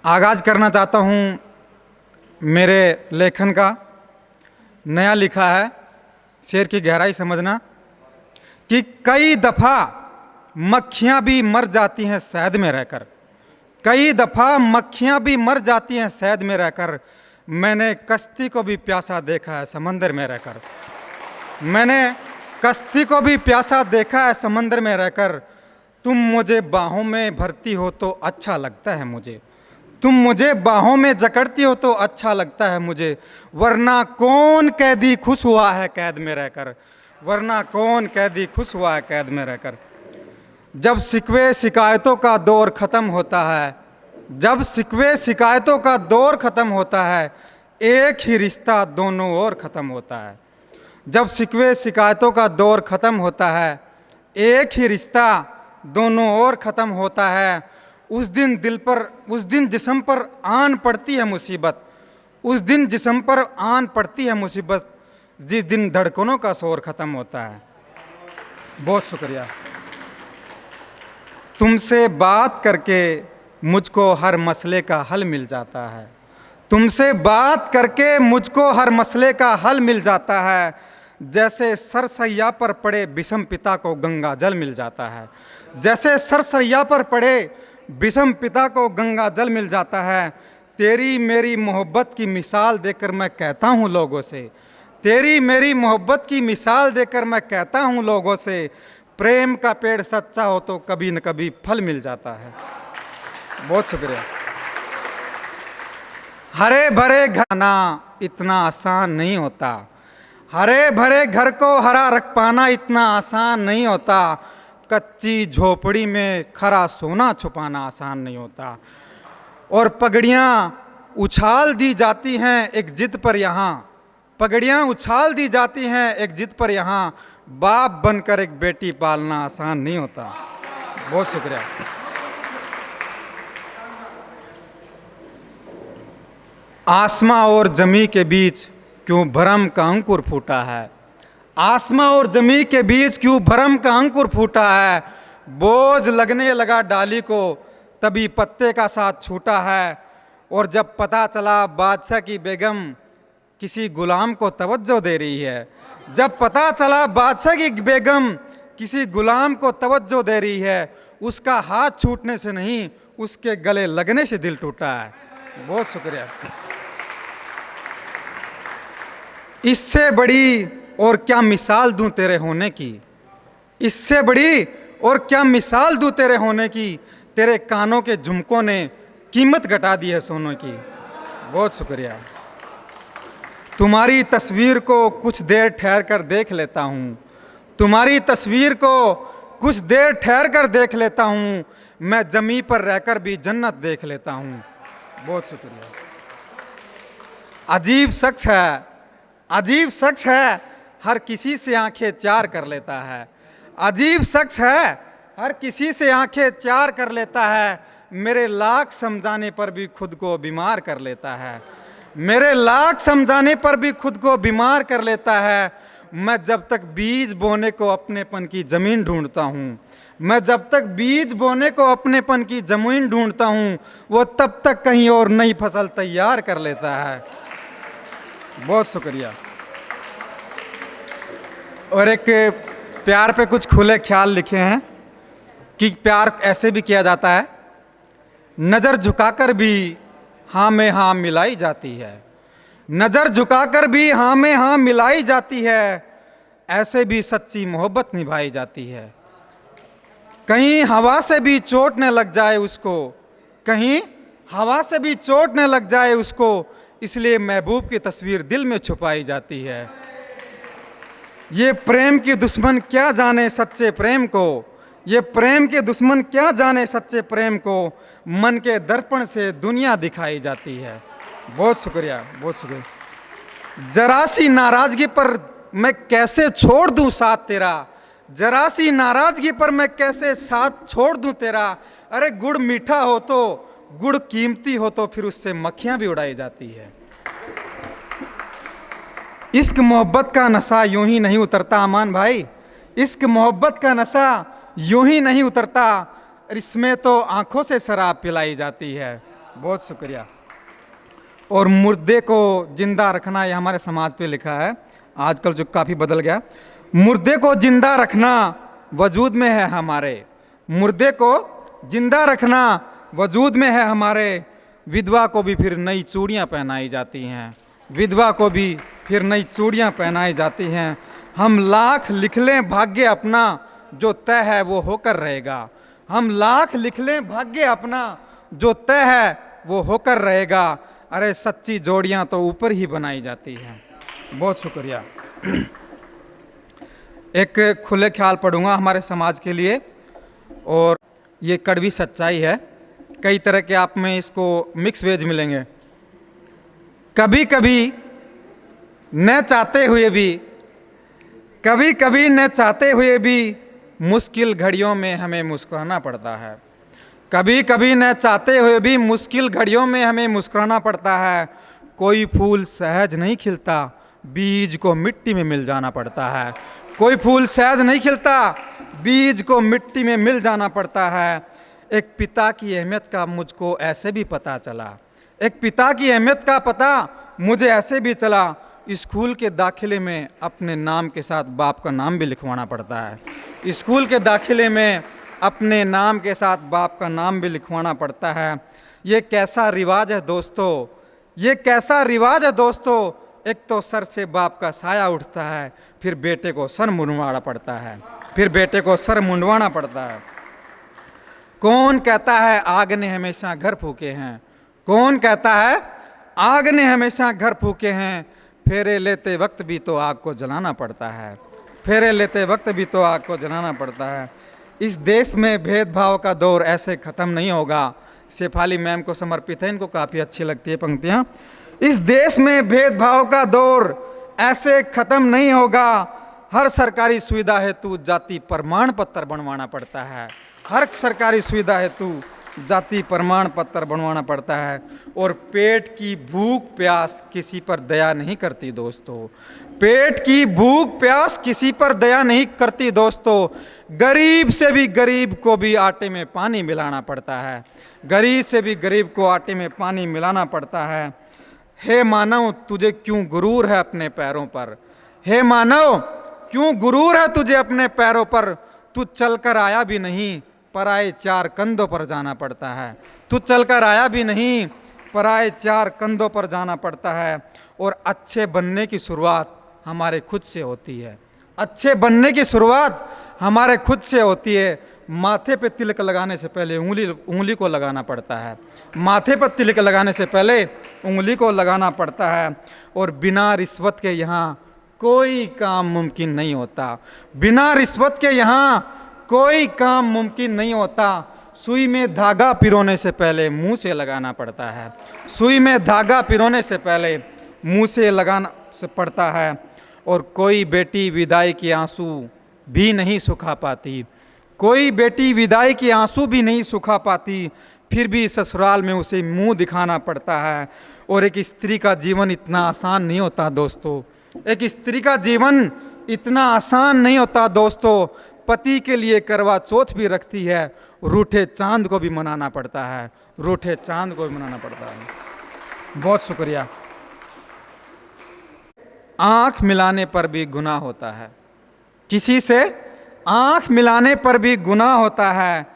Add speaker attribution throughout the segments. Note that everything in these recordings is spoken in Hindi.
Speaker 1: आगाज़ करना चाहता हूँ मेरे लेखन का। नया लिखा है, शेर की गहराई समझना कि कई दफ़ा मक्खियाँ भी मर जाती हैं शहद में रहकर, कई दफ़ा मक्खियाँ भी मर जाती हैं शहद में रहकर। मैंने कश्ती को भी प्यासा देखा है समंदर में रहकर, मैंने कश्ती को भी प्यासा देखा है समंदर में रहकर। तुम मुझे बाहों में भरती हो तो अच्छा लगता है मुझे, तुम मुझे बाहों में जकड़ती हो तो अच्छा लगता है मुझे। वरना कौन कैदी खुश हुआ है कैद में रहकर, वरना कौन कैदी खुश हुआ है कैद में रहकर। जब शिकवे शिकायतों का दौर ख़त्म होता है, जब शिकवे शिकायतों का दौर ख़त्म होता है, एक ही रिश्ता दोनों ओर ख़त्म होता है। जब शिकवे शिकायतों का दौर ख़त्म होता है, एक ही रिश्ता दोनों ओर ख़त्म होता है। उस दिन दिल पर, उस दिन जिस्म पर आन पड़ती है मुसीबत, उस दिन जिस्म पर आन पड़ती है मुसीबत, जिस दिन धड़कनों का शोर ख़त्म होता है। बहुत शुक्रिया। तुमसे बात करके मुझको हर मसले का हल मिल जाता है, तुमसे बात करके मुझको हर मसले का हल मिल जाता है। जैसे सरसैया पर पड़े विषम पिता को गंगा जल मिल जाता है, जैसे सरसैया पर पड़े विषम पिता को गंगा जल मिल जाता है। तेरी मेरी मोहब्बत की मिसाल देकर मैं कहता हूँ लोगों से, तेरी मेरी मोहब्बत की मिसाल देकर मैं कहता हूँ लोगों से, प्रेम का पेड़ सच्चा हो तो कभी न कभी फल मिल जाता है। बहुत शुक्रिया। हरे भरे घर आना इतना आसान नहीं होता, हरे भरे घर को हरा रख पाना इतना आसान नहीं होता। कच्ची झोपड़ी में खरा सोना छुपाना आसान नहीं होता। और पगड़ियाँ उछाल दी जाती हैं एक जिद पर यहाँ, पगड़ियाँ उछाल दी जाती हैं एक जिद पर यहाँ। बाप बनकर एक बेटी पालना आसान नहीं होता। बहुत शुक्रिया। आसमां और जमी के बीच क्यों भरम का अंकुर फूटा है, आसमां और जमी के बीच क्यों भरम का अंकुर फूटा है। बोझ लगने लगा डाली को तभी पत्ते का साथ छूटा है। और जब पता चला बादशाह की बेगम किसी गुलाम को तवज्जो दे रही है, जब पता चला बादशाह की बेगम किसी गुलाम को तवज्जो दे रही है, उसका हाथ छूटने से नहीं उसके गले लगने से दिल टूटा है। बहुत शुक्रिया। इससे बड़ी और क्या मिसाल दूं तेरे होने की, इससे बड़ी और क्या मिसाल दूं तेरे होने की। तेरे कानों के झुमकों ने कीमत घटा दी है सोनों की। बहुत शुक्रिया। तुम्हारी तस्वीर को कुछ देर ठहर कर देख लेता हूँ, तुम्हारी तस्वीर को कुछ देर ठहर कर देख लेता हूँ। मैं जमी पर रहकर भी जन्नत देख लेता हूँ। बहुत शुक्रिया। अजीब शख्स है, अजीब शख्स है, हर किसी से आंखें चार कर लेता है। अजीब शख्स है, हर किसी से आंखें चार कर लेता है। मेरे लाख समझाने पर भी खुद को बीमार कर लेता है, मेरे लाख समझाने पर भी खुद को बीमार कर लेता है। मैं जब तक बीज बोने को अपनेपन की ज़मीन ढूंढता हूँ, मैं जब तक बीज बोने को अपनेपन की ज़मीन ढूंढता हूँ, वो तब तक कहीं और नई फसल तैयार कर लेता है। बहुत शुक्रिया। और एक प्यार पे कुछ खुले ख्याल लिखे हैं कि प्यार ऐसे भी किया जाता है, नज़र झुकाकर भी हाँ में हाँ मिलाई जाती है, नज़र झुकाकर भी हाँ में हाँ मिलाई जाती है। ऐसे भी सच्ची मोहब्बत निभाई जाती है। कहीं हवा से भी चोट न लग जाए उसको, कहीं हवा से भी चोट न लग जाए उसको, इसलिए महबूब की तस्वीर दिल में छुपाई जाती है। ये प्रेम की दुश्मन क्या जाने सच्चे प्रेम को, ये प्रेम के दुश्मन क्या जाने सच्चे प्रेम को, मन के दर्पण से दुनिया दिखाई जाती है। बहुत शुक्रिया, बहुत शुक्रिया। जरा सी नाराज़गी पर मैं कैसे छोड़ दूं साथ तेरा, जरा सी नाराज़गी पर मैं कैसे साथ छोड़ दूं तेरा। अरे गुड़ मीठा हो तो, गुड़ कीमती हो तो फिर उससे मक्खियाँ भी उड़ाई जाती है। इश्क मोहब्बत का नशा यूं ही नहीं उतरता अमान भाई, इश्क मोहब्बत का नशा यूं ही नहीं उतरता, इसमें तो आंखों से शराब पिलाई जाती है। बहुत शुक्रिया। और मुर्दे को जिंदा रखना, ये हमारे समाज पे लिखा है, आजकल जो काफ़ी बदल गया। मुर्दे को जिंदा रखना वजूद में है हमारे, मुर्दे को जिंदा रखना वजूद में है हमारे। विधवा को भी फिर नई चूड़ियाँ पहनाई जाती हैं, विधवा को भी फिर नई चूड़ियाँ पहनाई जाती हैं। हम लाख लिख लें भाग्य अपना, जो तय है वो होकर रहेगा। हम लाख लिख लें भाग्य अपना, जो तय है वो होकर रहेगा। अरे सच्ची जोड़ियाँ तो ऊपर ही बनाई जाती हैं। बहुत शुक्रिया। एक खुले ख्याल पढ़ूंगा हमारे समाज के लिए, और ये कड़वी सच्चाई है। कई तरह के आप में इसको मिक्स वेज मिलेंगे। कभी कभी न चाहते हुए भी, कभी कभी न चाहते हुए भी मुश्किल घड़ियों में हमें मुस्कुराना पड़ता है। कभी कभी न चाहते हुए भी मुश्किल घड़ियों में हमें मुस्कुराना पड़ता है। कोई फूल सहज नहीं खिलता, बीज को मिट्टी में मिल जाना पड़ता है। कोई फूल सहज नहीं खिलता, बीज को मिट्टी में मिल जाना पड़ता है। एक पिता की अहमियत का मुझको ऐसे भी पता चला, एक पिता की अहमियत का पता मुझे ऐसे भी चला। स्कूल के दाखिले में अपने नाम के साथ बाप का नाम भी लिखवाना पड़ता है। स्कूल के दाखिले में अपने नाम के साथ बाप का नाम भी लिखवाना पड़ता है। ये कैसा रिवाज है दोस्तों, ये कैसा रिवाज है दोस्तों। एक तो सर से बाप का साया उठता है, फिर बेटे को सर मुंडवाना पड़ता है, फिर बेटे को सर मुंडवाना पड़ता है। कौन कहता है आग ने हमेशा घर फूके हैं, कौन कहता है आग ने हमेशा घर फूके हैं। फेरे लेते वक्त भी तो आग को जलाना पड़ता है, फेरे लेते वक्त भी तो आग को जलाना पड़ता है। इस देश में भेदभाव का दौर ऐसे ख़त्म नहीं होगा। शेफाली मैम को समर्पित है, इनको काफ़ी अच्छी लगती है पंक्तियाँ। इस देश में भेदभाव का दौर ऐसे ख़त्म नहीं होगा। हर सरकारी सुविधा हेतु जाति प्रमाण पत्र बनवाना पड़ता है, हर सरकारी सुविधा हेतु जाति प्रमाण पत्र बनवाना पड़ता है। और पेट की भूख प्यास किसी पर दया नहीं करती दोस्तों, पेट की भूख प्यास किसी पर दया नहीं करती दोस्तों। गरीब से भी गरीब को भी आटे में पानी मिलाना पड़ता है, गरीब से भी गरीब को आटे में पानी मिलाना पड़ता है। हे मानव तुझे क्यों गुरूर है अपने पैरों पर, हे मानव क्यों गुरूर है तुझे अपने पैरों पर। तू चलकर आया भी नहीं, पराए चार कंधों पर जाना पड़ता है। तू चलकर आया भी नहीं, पराए चार कंधों पर जाना पड़ता है। और अच्छे बनने की शुरुआत हमारे खुद से होती है, अच्छे बनने की शुरुआत हमारे खुद से होती है। माथे पे तिलक लगाने से पहले उंगली को लगाना पड़ता है, माथे पर तिलक लगाने से पहले उंगली को लगाना पड़ता है। और बिना रिश्वत के यहाँ कोई काम मुमकिन नहीं होता, बिना रिश्वत के यहाँ कोई काम मुमकिन नहीं होता। सुई में धागा पिरोने से पहले मुंह से लगाना पड़ता है, सुई में धागा पिरोने से पहले मुंह से लगाना से पड़ता है। और कोई बेटी विदाई के आंसू भी नहीं सुखा पाती, कोई बेटी विदाई के आंसू भी नहीं सुखा पाती, फिर भी ससुराल में उसे मुंह दिखाना पड़ता है। और एक स्त्री का जीवन इतना आसान नहीं होता दोस्तों, एक स्त्री का जीवन इतना आसान नहीं होता दोस्तों। पति के लिए करवा चौथ भी रखती है, रूठे चांद को भी मनाना पड़ता है, रूठे चांद को भी मनाना पड़ता है। बहुत शुक्रिया। आंख मिलाने पर भी गुनाह होता है, किसी से आंख मिलाने पर भी गुनाह होता है।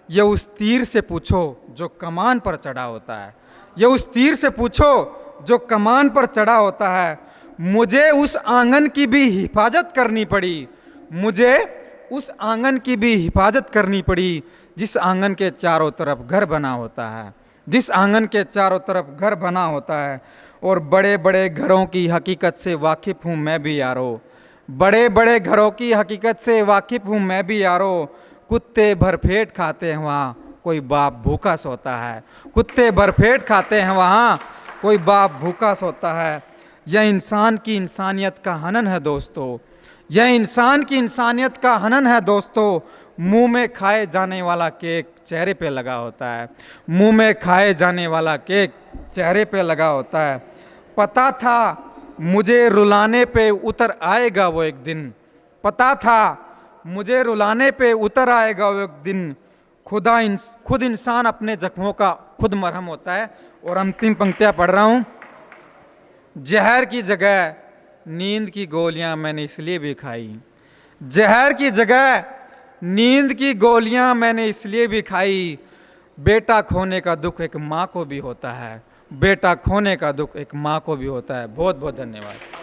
Speaker 1: ये उस तीर से पूछो जो कमान पर चढ़ा होता है, ये उस तीर से पूछो जो कमान पर चढ़ा होता है। मुझे उस आंगन की भी हिफाजत करनी पड़ी, मुझे उस आंगन की भी हिफाजत करनी पड़ी, जिस आंगन के चारों तरफ घर बना होता है, जिस आंगन के चारों तरफ घर बना होता है। और बड़े बड़े घरों की हकीकत से वाकिफ़ हूँ मैं भी यारो, बड़े बड़े घरों की हकीकत से वाकिफ़ हूँ मैं भी यारो। कुत्ते भरपेट खाते हैं वहाँ कोई बाप भूखा सोता है, कुत्ते भरपेट खाते हैं वहाँ कोई बाप भूखा सोता है। यह इंसान की इंसानियत का हनन है दोस्तों, यह इंसान की इंसानियत का हनन है दोस्तों। मुंह में खाए जाने वाला केक चेहरे पे लगा होता है, मुंह में खाए जाने वाला केक चेहरे पे लगा होता है। पता था मुझे रुलाने पे उतर आएगा वो एक दिन, पता था मुझे रुलाने पे उतर आएगा वो एक दिन। खुद इंसान अपने जख्मों का खुद मरहम होता है। और अंतिम पंक्तियां पढ़ रहा हूं। जहर की जगह नींद की गोलियां मैंने इसलिए भी खाई, जहर की जगह नींद की गोलियां मैंने इसलिए भी खाई, बेटा खोने का दुख एक माँ को भी होता है, बेटा खोने का दुख एक माँ को भी होता है। बहुत बहुत धन्यवाद।